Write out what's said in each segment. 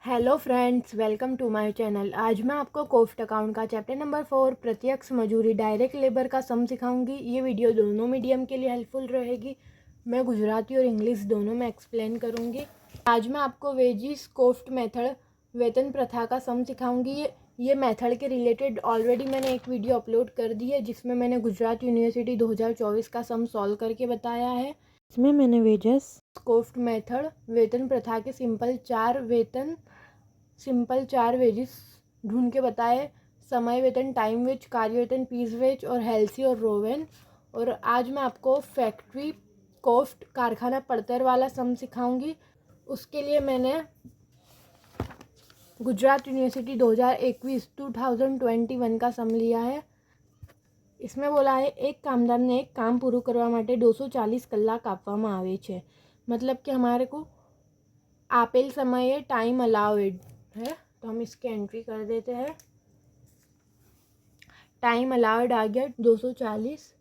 Hello friends, welcome to my channel. आज मैं आपको कोफ्ट अकाउंट का चैप्टर नंबर 4 प्रत्यक्ष मजूरी डायरेक्ट लेबर का सम सिखाऊंगी। ये वीडियो दोनों मीडियम के लिए हेल्पफुल रहेगी। मैं गुजराती और इंग्लिश दोनों में एक्सप्लेन करूंगी। आज मैं आपको वेजिस कोफ्ट मेथड वेतन प्रथा का सम सिखाऊंगी। ये मेथड के रिलेटेड ऑलरेडी मैंने एक वीडियो अपलोड कर दी है जिसमें मैंने गुजरात यूनिवर्सिटी 2024 का सम सॉल्व करके बताया है। इसमें मैंने वेजेस कोफ्ट मेथड वेतन प्रथा के सिंपल चार वेजेस ढूंढ के बताए। समय वेतन, टाइम वेज, कार्य वेतन, पीस वेज और हेल्सी और रोवेन। और आज मैं आपको फैक्ट्री कोफ्ट कारखाना पड़तर वाला सम सिखाऊंगी। उसके लिए मैंने गुजरात यूनिवर्सिटी 2021 का सम लिया है। इसमें बोला है एक कामदारने एक काम पूરું કરવા માટે 240 કલાક આપવામાં આવે છે। मतलब कि हमारे को आपेल समय टाइम अलाउड है, तो हम इसकी एंट्री कर देते हैं। टाइम अलाउड आ गया 240।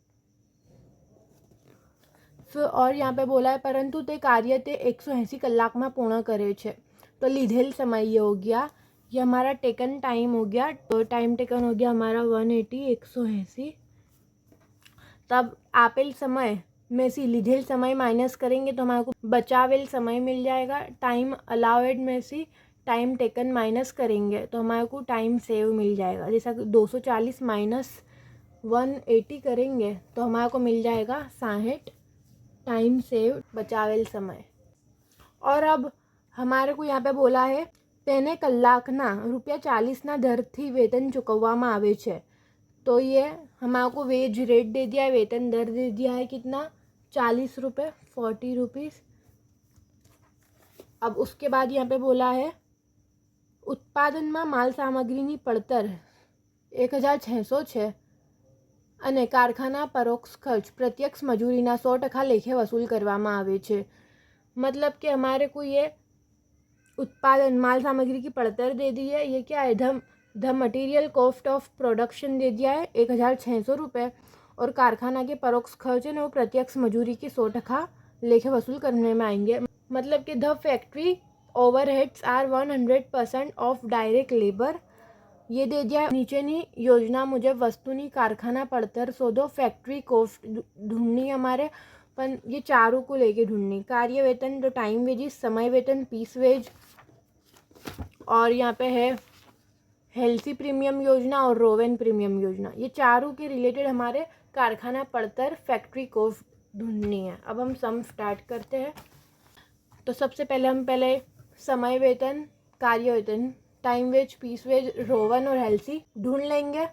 फिर और यहाँ पे बोला है परंतु ते कार्य ते 180 કલાક में पूर्ण करे छे। तो लीधेल समय ये हो गया, ये हमारा टेकन टाइम हो गया। तो टाइम टेकन हो गया हमारा 180 180। तब आपेल समय में से लीधेल समय माइनस करेंगे तो हमारे को बचावेल समय मिल जाएगा। टाइम अलाउड में से टाइम टेकन माइनस करेंगे तो हमारे को टाइम सेव मिल जाएगा। जैसा 240 माइनस 180 करेंगे तो हमारे को मिल जाएगा 60 टाइम सेव बचावेल समय। और अब हमारे को यहाँ पे बोला है તેને કલાકના ₹40 દરથી વેતન ચૂકવવામાં આવે છે। तो ये हमारे को वेज रेट दे दिया है, वेतन दर दे दिया है कितना, 40 रुपये, 40 रुपीज़। अब उसके बाद यहाँ पे बोला है उत्पादन में माल सामग्रीनी પડતર 1600 છે અને कारखाना परोक्ष खर्च प्रत्यक्ष मजूरीना 100% लेखे वसूल करवामा आवे छे। मतलब कि हमारे को ये उत्पादन माल सामग्री की पड़तर दे दी है। ये क्या है, the material cost of production दे दिया है 1600 रुपये। और कारखाना के परोक्ष खर्च है ना वो प्रत्यक्ष मजूरी की 100% लेखे वसूल करने में आएंगे। मतलब कि the factory overheads are 100% of direct labour. ये दे दिया है। नीचे नी योजना मुजब वस्तुनी कारखाना पड़तर शोधो। फैक्ट्री कोस्ट ढूंढनी हमारे, पर ये चारों को लेके ढूंढनी। कार्य वेतन, तो टाइम वेजिस, समय वेतन, पीस वेज, और यहाँ पे है हेल्सी प्रीमियम योजना और रोवेन प्रीमियम योजना। ये चारों के रिलेटेड हमारे कारखाना पड़तर फैक्ट्री कोस्ट ढूंढनी है। अब हम सम स्टार्ट करते हैं। तो सबसे पहले हम समय वेतन, कार्य वेतन, time wage, piece wage, Rowan और हेल्सी ढूंढ लेंगे।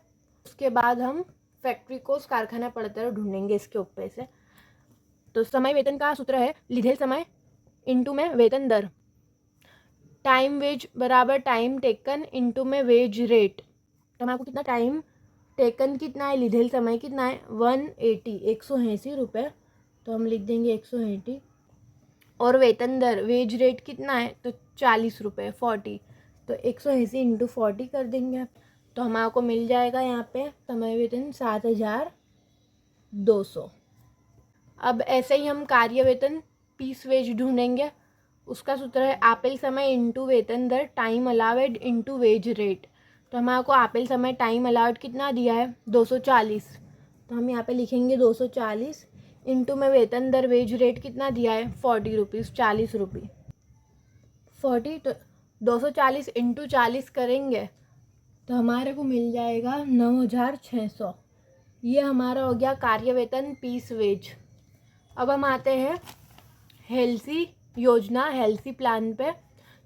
उसके बाद हम फैक्ट्री कोस्ट कारखाना पड़तर ढूंढेंगे इसके ऊपर से। तो समय वेतन का सूत्र है लीधेल समय इंटू में वेतन दर। टाइम वेज बराबर टाइम टेकन इंटू में वेज रेट। तो हमारे को कितना टाइम टेकन कितना है, लीधेल समय कितना है 180 180 रुपये। तो हम लिख देंगे 180। और वेतन दर वेज रेट कितना है तो 40 रुपये 40। तो 180 इंटू 40 कर देंगे। तो हमारे को मिल जाएगा यहाँ पे समय वेतन 7200। अब ऐसे ही हम कार्य वेतन पीस वेज ढूंढेंगे। उसका सूत्र है आपेल समय इंटू वेतन दर time allowed into wage rate. तो हमारे को आपेल समय टाइम अलाउड कितना दिया है 240। तो हम यहाँ पे लिखेंगे 240 इंटू में वेतन दर वेज रेट कितना दिया है 40 रुपीज़, 40 रुपये 40। तो 240 इंटू 40 करेंगे तो हमारे को मिल जाएगा 9600। ये हमारा हो गया कार्य वेतन पीस वेज। अब हम आते हैं हेल्सी योजना, हेल्सी प्लान पे।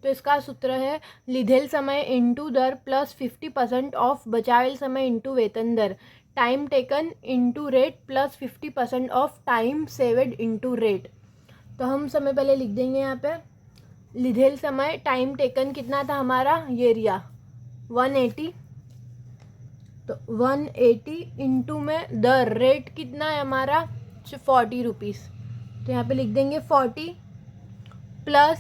तो इसका सूत्र है लीधेल समय इंटू दर प्लस 50% ऑफ बचावेल समय इंटू वेतन दर। Time taken into rate plus 50% of time saved into rate. तो हम समय पहले लिख देंगे यहाँ पे लीधेल समय टाइम टेकन कितना था हमारा, ये रिया 180। तो 180 इंटू में दर रेट कितना है हमारा 40 रुपीज़। तो यहाँ पे लिख देंगे 40 प्लस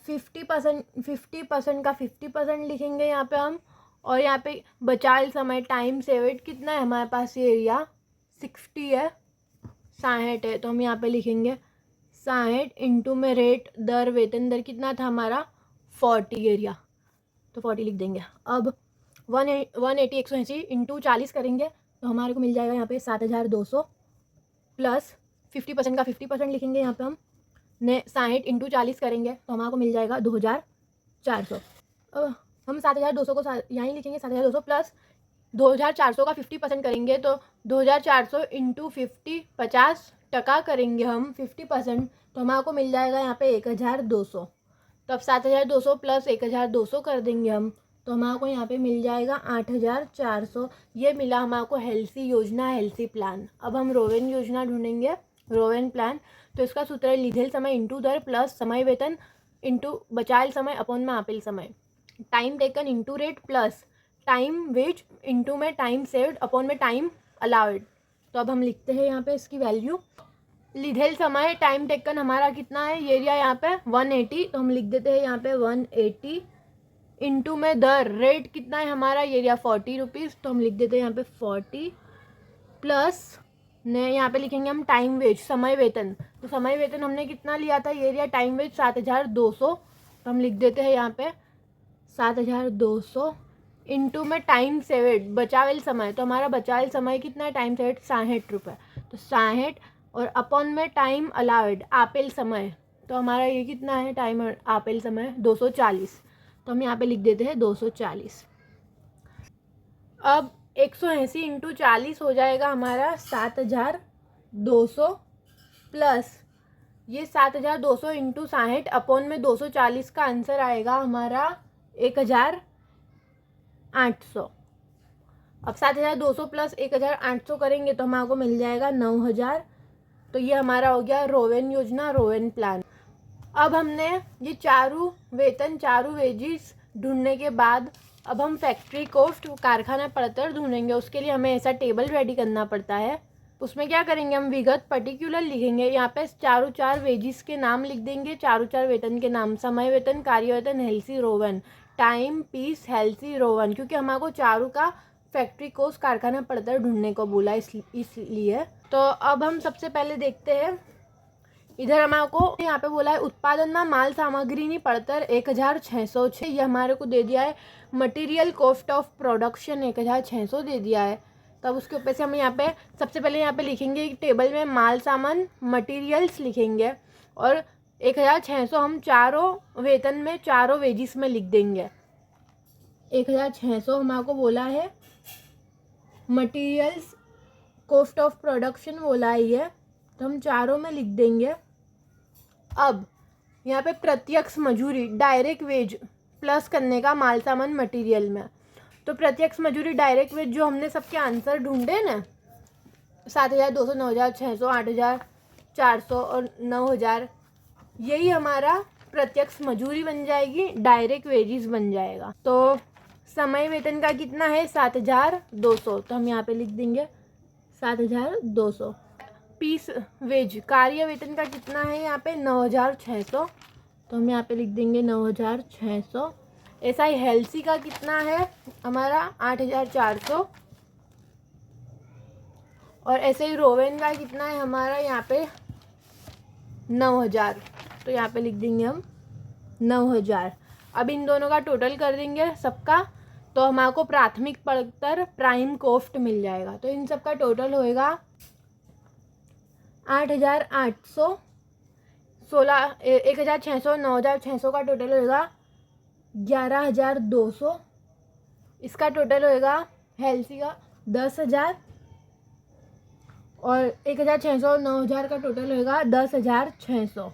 50% का 50% लिखेंगे यहाँ पे हम। और यहाँ पे बचाल समय टाइम सेवेड कितना है हमारे पास, ये एरिया 60 है, 60 है। तो हम यहाँ पे लिखेंगे 60 इंटू में रेट दर वेतन दर कितना था हमारा 40 एरिया। तो 40 लिख देंगे। अब 180 180 इंटू 40 करेंगे तो हमारे को मिल जाएगा यहाँ पे 7200 प्लस 50% का 50% लिखेंगे यहाँ पे हम ने 60 इंटू 40 करेंगे तो हमारे को मिल जाएगा 2400। अब हम 7200 को यहाँ लिखेंगे 7200 प्लस 2400 का 50% करेंगे तो 2400 इंटू 50% करेंगे हम 50% तो हमारे को मिल जाएगा यहाँ पे 1200। तो अब 7200 प्लस 1200 कर देंगे हम तो हमारे को यहाँ पे मिल जाएगा 8400। ये मिला हमारे को हेल्थी योजना, हेल्थी प्लान। अब हम रोवेन योजना ढूंढेंगे, रोवेन प्लान। तो इसका सूत्र है लिधेल समय इंटू दर प्लस समय वेतन इंटू बचाएल समय अपॉन में आपेल समय, time taken into rate plus time wage into में टाइम सेव्ड अपॉन में टाइम अलाउड। तो अब हम लिखते हैं यहाँ पे इसकी वैल्यू। लिधेल समय टाइम टेकन हमारा कितना है, ये एरिया यहाँ पे 180 तो हम लिख देते हैं यहाँ पे 180 इंटू में दर रेट कितना है हमारा, ये एरिया 40 रुपीज़ तो हम लिख देते हैं यहाँ पे 40 प्लस ने यहाँ पे लिखेंगे हम टाइम वेज समय वेतन। तो समय वेतन हमने कितना लिया था, ये एरिया टाइम वेज 7200 तो हम लिख देते हैं यहाँ पे 7200 इंटू में टाइम सेवेड बचावेल समय। तो हमारा बचावेल समय कितना है, टाइम सेवेड 60 रुपये तो 60 और अपॉन में टाइम अलाउड आपेल समय। तो हमारा ये कितना है टाइम आपेल समय 240 तो हम यहाँ पे लिख देते हैं 240। अब 180 इंटू 40 हो जाएगा हमारा 7200 प्लस ये 7200 इंटू 60 अपॉन में 240 का आंसर आएगा हमारा 1800। अब 7200 प्लस 1800 करेंगे तो हमारे को मिल जाएगा 9000। तो ये हमारा हो गया रोवेन योजना, रोवेन प्लान। अब हमने ये चारों वेतन, चारों वेजिस ढूंढने के बाद अब हम फैक्ट्री कोस्ट, कारखाना पड़तर ढूंढेंगे। उसके लिए हमें ऐसा टेबल रेडी करना पड़ता है। उसमें क्या करेंगे हम विगत पर्टिकुलर लिखेंगे, यहाँ पे चार वेजिस के नाम लिख देंगे, चार वेतन के नाम, समय वेतन, कार्य वेतन, Halsey Rowan, time piece Halsey Rowan, क्योंकि हमारे को चारों का फैक्ट्री कोस्ट कारखाना पड़तर ढूंढने को बोला इसलिए। तो अब हम सबसे पहले देखते हैं, इधर हमारे को यहाँ पे बोला है उत्पादन में माल सामग्री पड़तर 1606, ये हमारे को दे दिया है। मटेरियल कॉस्ट ऑफ प्रोडक्शन 1600 दे दिया है। तब उसके ऊपर से हम यहाँ पे सबसे पहले यहाँ पे लिखेंगे टेबल में माल सामान मटेरियल्स लिखेंगे और 1600 हम चारों वेतन में, चारों वेजिस में लिख देंगे। 1600 हमारे को बोला है मटेरियल्स कॉस्ट ऑफ प्रोडक्शन बोला है ये, तो हम चारों में लिख देंगे। अब यहाँ पे प्रत्यक्ष मजूरी डायरेक्ट वेज प्लस करने का माल सामान मटेरियल में, तो प्रत्यक्ष मजूरी डायरेक्ट वेज जो हमने सबके आंसर ढूंढे ना 7200, 9600, 8400 और 9000, यही हमारा प्रत्यक्ष मजूरी बन जाएगी, डायरेक्ट वेजिस बन जाएगा। तो समय वेतन का कितना है 7200 तो हम यहाँ पे लिख देंगे 7200। पीस वेज कार्य वेतन का कितना है यहाँ पे 9600 तो हम यहाँ पे लिख देंगे 9600। ऐसा ही हेल्थी का कितना है हमारा 8400 और ऐसे ही रोवेन का कितना है हमारा यहाँ पे 9000 तो यहाँ पे लिख देंगे हम 9000। अब इन दोनों का टोटल कर देंगे सबका तो हमारे को प्राथमिक पड़तर प्राइम कॉस्ट मिल जाएगा। तो इन सब का टोटल होएगा 8800, 1600, 9600 का टोटल होएगा 11200, इसका टोटल होएगा हेल्थी का 10000 और 1600 और 9000 का टोटल होएगा 10600।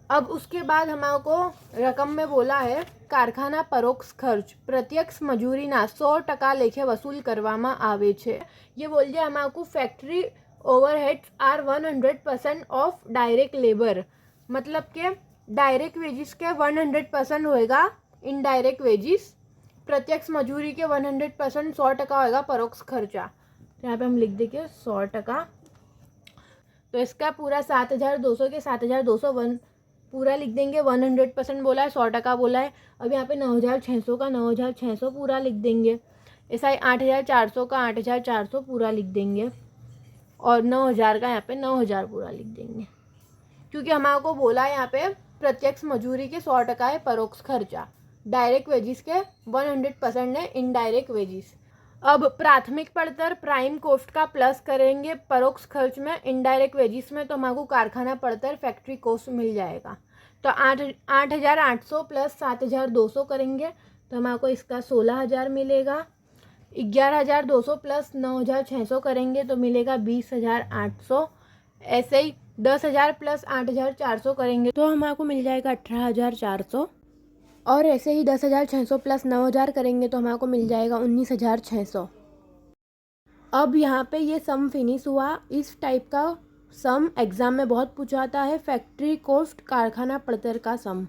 अब उसके बाद हमारे को रकम में बोला है कारखाना परोक्ष खर्च प्रत्यक्ष मजूरीना 100% लेखे वसूल करवामा आवे छे। ये बोल दिया हमारे को factory overheads are 100% of direct labour, मतलब के डायरेक्ट वेजिस के 100% होएगा इनडायरेक्ट वेजिस, प्रत्यक्ष मजूरी के 100% 100% होएगा परोक्ष खर्चा। तो यहाँ पे हम लिख देंगे 100%। तो इसका पूरा 7200 के 7201 पूरा लिख देंगे, 100% बोला है, 100% बोला है। अब यहाँ पे 9600 का 9600 पूरा लिख देंगे। ऐसा ही 8400 का 8400 पूरा लिख देंगे और 9000 का यहाँ पे 9000 पूरा लिख देंगे, क्योंकि हमारे को बोला है यहाँ पे प्रत्यक्ष मजूरी के 100% है परोक्ष खर्चा। डायरेक्ट वेजिस के 100% है इनडायरेक्ट वेजिस। अब प्राथमिक पड़तर प्राइम कॉस्ट का प्लस करेंगे परोक्ष खर्च में इनडायरेक्ट वेजिस में, तो हमारे कारखाना पड़तर फैक्ट्री कॉस्ट मिल जाएगा। तो 8,800 प्लस 7,200 करेंगे तो हमारे को इसका 16,000 मिलेगा। 11,200 प्लस 9,600 करेंगे तो मिलेगा 20,800। ऐसे ही 10,000 प्लस 8,400 करेंगे तो हमारे को मिल जाएगा 18,400। और ऐसे ही 10,600 प्लस 9,000 करेंगे तो हमारे को मिल जाएगा 19,600। अब यहाँ पे ये सम फिनिश हुआ। इस टाइप का सम एग्ज़ाम में बहुत पूछा आता है, फैक्ट्री कॉस्ट कारखाना पड़तर का सम।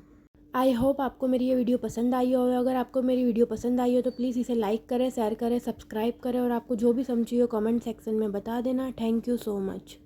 आई होप आपको मेरी ये वीडियो पसंद आई हो। अगर आपको मेरी वीडियो पसंद आई हो तो प्लीज़ इसे लाइक करें, शेयर करें, सब्सक्राइब करें और आपको जो भी समझिए कमेंट सेक्शन में बता देना। Thank you so much.